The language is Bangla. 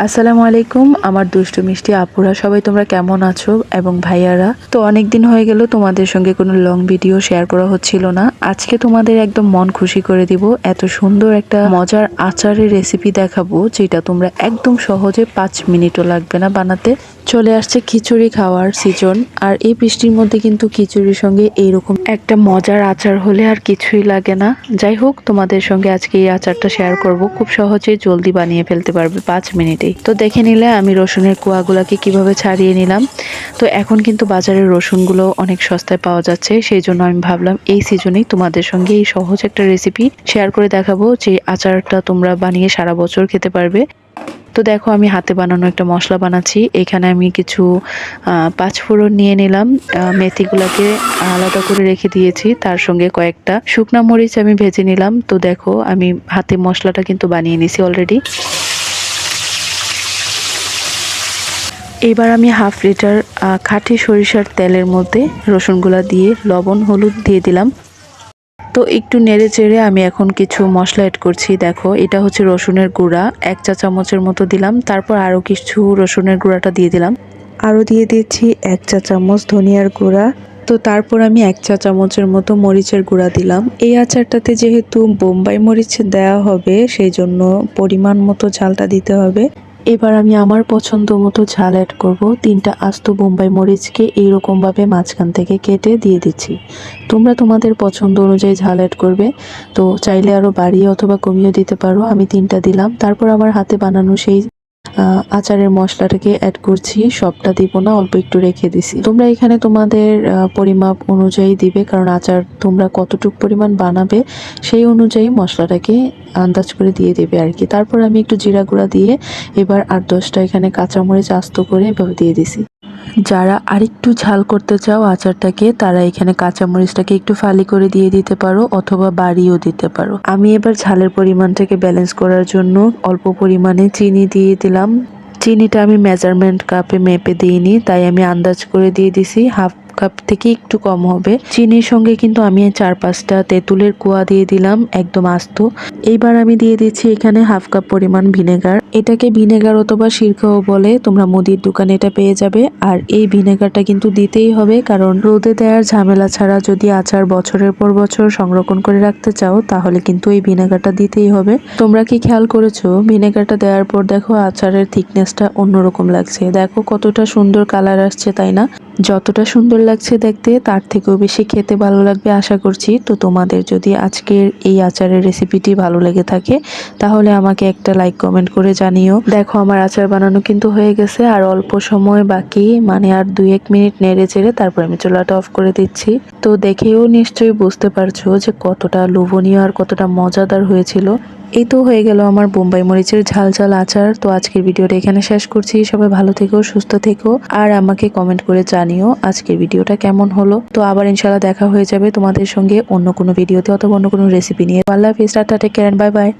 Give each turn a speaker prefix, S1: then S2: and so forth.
S1: আসসালামু আলাইকুম আমার দুষ্টু মিষ্টি আপুরা, সবাই তোমরা কেমন আছো এবং ভাইয়ারা। তো অনেক দিন হয়ে গেল তোমাদের সঙ্গে কোনো লং ভিডিও শেয়ার করা হচ্ছিল না। আজকে তোমাদের একদম মন খুশি করে দিব, এত সুন্দর একটা মজার আচারের রেসিপি দেখাবো যেটা তোমরা একদম সহজে 5 মিনিটও লাগবে না বানাতে। চলে আসছে খিচুড়ি খাওয়ার সিজন, আর এই বৃষ্টির মধ্যে কিন্তু খিচুড়ির সঙ্গে এইরকম একটা মজার আচার হলে আর কিছুই লাগে না। যাই হোক, তোমাদের সঙ্গে আজকে এই আচারটা শেয়ার করব, খুব সহজেই জলদি বানিয়ে ফেলতে পারবে 5 মিনিটেই। তো দেখে নিলে আমি রসুনের কোয়াগুলাকে কিভাবে ছাড়িয়ে নিলাম। তো এখন কিন্তু বাজারের রসুনগুলো অনেক সস্তায় পাওয়া যাচ্ছে, সেই জন্য আমি ভাবলাম এই সিজনেই তোমাদের সঙ্গে এই সহজ একটা রেসিপি শেয়ার করে দেখাবো, যে আচারটা তোমরা বানিয়ে সারা বছর খেতে পারবে। তো দেখো, আমি হাতে বানানো একটা মশলা বানাচ্ছি। এখানে আমি কিছু পাঁচফোড়ন নিয়ে নিলাম, মেথিগুলোকে আলাদা করে রেখে দিয়েছি, তার সঙ্গে কয়েকটা শুকনা মরিচ আমি ভেজে নিলাম। তো দেখো, আমি হাতে মশলাটা কিন্তু বানিয়ে নিছি অলরেডি। এবার আমি হাফ লিটার খাঁটি সরিষার তেলের মধ্যে রসুনগুলা দিয়ে লবণ হলুদ দিয়ে দিলাম। তো একটু নেড়ে চেড়ে আমি এখন কিছু মশলা অ্যাড করছি। দেখো, এটা হচ্ছে রসুনের গুঁড়া, 1 চা চামচের মতো দিলাম। তারপর আরও কিছু রসুনের গুঁড়াটা দিয়ে দিলাম, আরও দিয়ে দিচ্ছি 1 চা চামচ ধনিয়ার গুঁড়া। তো তারপর আমি 1 চা চামচের মতো মরিচের গুঁড়া দিলাম। এই আচারটাতে যেহেতু বোম্বাই মরিচ দেওয়া হবে, সেই জন্য পরিমাণ মতো ঝালটা দিতে হবে। এবার আমি আমার পছন্দ মতো ঝাল অ্যাড করব। 3টা আস্ত বোম্বাই মরিচকে এইরকমভাবে মাঝখান থেকে কেটে দিয়ে দিচ্ছি। তোমরা তোমাদের পছন্দ অনুযায়ী ঝাল অ্যাড করবে, তো চাইলে আরও বাড়িয়ে অথবা কমিয়ে দিতে পারো। আমি 3টা দিলাম। তারপর আমার হাতে বানানো সেই আচারের মশলাটাকে অ্যাড করছি। সবটা দিব না, অল্প একটু রেখে দিছি। তোমরা এখানে তোমাদের পরিমাপ অনুযায়ী দিবে, কারণ আচার তোমরা কতটুকু পরিমাণ বানাবে সেই অনুযায়ী মশলাটাকে আন্দাজ করে দিয়ে দেবে আর কি। তারপর আমি একটু জিরা গুঁড়া দিয়ে এবার 8-10টা এখানে কাঁচামরিচ আস্ত করে এভাবে দিয়ে দিছি। যারা আরেকটু ঝাল করতে চাও আচারটাকে, তারা এখানে কাঁচামরিচটাকে একটু ফালি করে দিয়ে দিতে পারো অথবা বাড়িয়েও দিতে পারো। আমি এবার ঝালের পরিমাণটাকে ব্যালেন্স করার জন্য অল্প পরিমাণে চিনি দিয়ে দিলাম। চিনিটা আমি মেজারমেন্ট কাপে মেপে দিইনি, তাই আমি আন্দাজ করে দিয়ে দিছি, হাফ কাপ থেকে একটু কম হবে। চিনির সঙ্গে কিন্তু আমি 4-5টা তেঁতুলের কোয়া দিয়ে দিলাম, একদম আস্ত। এইবার আমি দিয়ে দিচ্ছি এখানে হাফ কাপ পরিমাণ ভিনেগার। এটাকে ভিনেগার অথবা সিরকাও বলে, তোমরা মুদির দোকানে এটা পেয়ে যাবে। আর এই ভিনেগারটা কিন্তু দিতেই হবে, কারণ রোদে দেওয়ার ঝামেলা ছাড়া যদি আচার বছরের পর বছর সংরক্ষণ করে রাখতে চাও, তাহলে কিন্তু এই ভিনেগারটা দিতেই হবে। তোমরা কি খেয়াল করেছো, ভিনেগারটা দেওয়ার পর দেখো আচারের থিকনেসটা অন্যরকম লাগছে। দেখো কতটা সুন্দর কালার আসছে, তাই না? যতটা সুন্দর লাগছে দেখতে, তার থেকেও বেশি খেতে ভালো লাগবে আশা করছি। তো তোমাদের যদি আজকের এই আচারের রেসিপিটি ভালো লেগে থাকে, তাহলে আমাকে একটা লাইক কমেন্ট করে জানিও। দেখো, আমার আচার বানানো কিন্তু হয়ে গেছে, আর অল্প সময় বাকি, মানে আর 2-1 মিনিট নেড়ে চেড়ে তারপর আমি চুলাটা অফ করে দিচ্ছি। তো দেখেও নিশ্চয়ই বুঝতে পারছো যে কতটা লোভনীয় আর কতটা মজাদার হয়েছিল। এই তো হয়ে গেল আমার বোম্বাই মরিচের ঝাল ঝাল আচার। তো আজকের ভিডিওটা এখানে শেষ করছি। সবাই ভালো থেকো, সুস্থ থেকো, আর আমাকে কমেন্ট করে জানিও আজকের ভিডিওটা কেমন হলো। তো আবার ইনশাআল্লাহ দেখা হয়ে যাবে তোমাদের সঙ্গে অন্য কোনো ভিডিওতে অথবা অন্য কোনো রেসিপি নিয়ে। আল্লাহ হাফেজ, tata, take care, bye by.